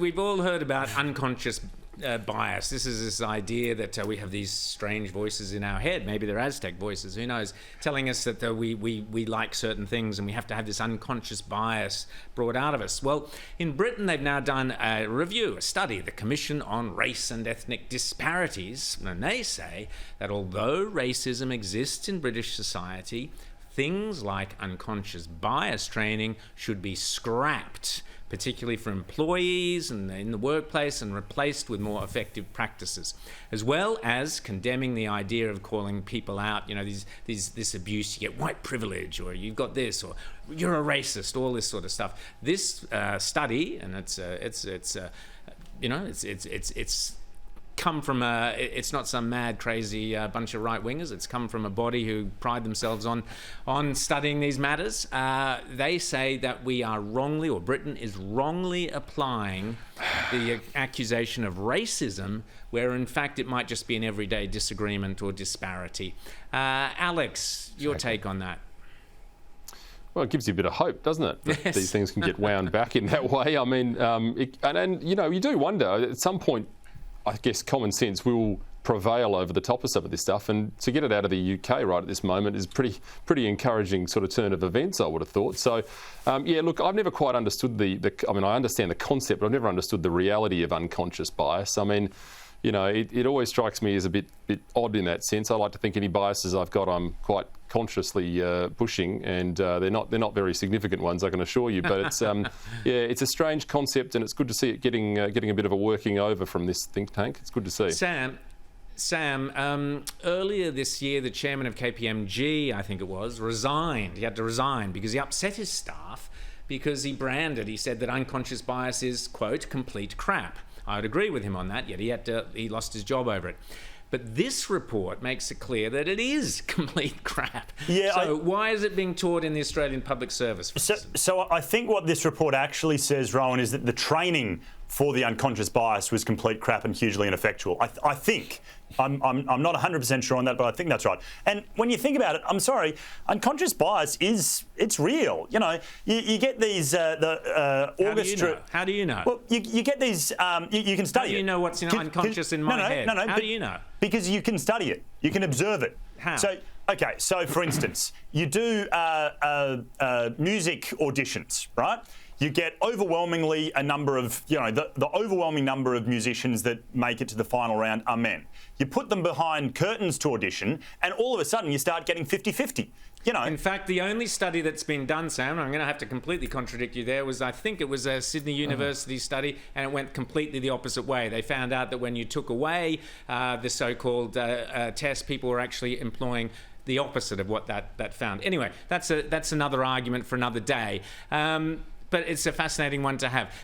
We've all heard about unconscious bias. This is this idea that we have these strange voices in our head. Maybe they're Aztec voices, who knows, telling us that we like certain things and we have to have this unconscious bias brought out of us. Well, in Britain, they've now done a review, a study, the Commission on Race and Ethnic Disparities, and they say that although racism exists in British society, things like unconscious bias training should be scrapped, particularly for employees and in the workplace, and replaced with more effective practices, as well as condemning the idea of calling people out, this abuse, you get white privilege, or you've got this, or you're a racist, all this sort of stuff. This study, and it's come from it's not some mad, crazy bunch of right-wingers. It's come from a body who pride themselves on studying these matters. They say that we are wrongly, or Britain is wrongly applying the accusation of racism, where in fact it might just be an everyday disagreement or disparity. Alex, your take on that? Well, it gives you a bit of hope, doesn't it? That Yes. These things can get wound back in that way. I mean, you do wonder at some point. I guess common sense will prevail over the top of some of this stuff, and to get it out of the UK right at this moment is pretty encouraging sort of turn of events, I would have thought. So, look, I've never quite understood I understand the concept, but I've never understood the reality of unconscious bias. I mean, it always strikes me as a bit odd in that sense. I like to think any biases I've got, I'm quite consciously pushing, and they're not very significant ones, I can assure you. But it's it's a strange concept, and it's good to see it getting a bit of a working over from this think tank. It's good to see. Sam, earlier this year, the chairman of KPMG, I think it was, resigned. He had to resign because he upset his staff because he said that unconscious bias is, quote, complete crap. I would agree with him on that, yet he lost his job over it. But this report makes it clear that it is complete crap. Yeah, so why is it being taught in the Australian public service? So I think what this report actually says, Rowan, is that the training for the unconscious bias was complete crap and hugely ineffectual. I think. I'm not 100% sure on that, but I think that's right. And when you think about it, I'm sorry, unconscious bias it's real. You get these orchestra. How do you know? Well, you get these. You can study it. How do you know what's unconscious in my head? No. How do you know? Because you can study it. You can observe it. How? So for instance, you do music auditions, right? You get overwhelmingly a number of, the overwhelming number of musicians that make it to the final round are men. You put them behind curtains to audition, and all of a sudden you start getting 50-50. In fact, the only study that's been done, Sam, and I'm going to have to completely contradict you there, I think it was a Sydney University study, and it went completely the opposite way. They found out that when you took away the so-called test, people were actually employing the opposite of what that found. Anyway, that's another argument for another day. But it's a fascinating one to have.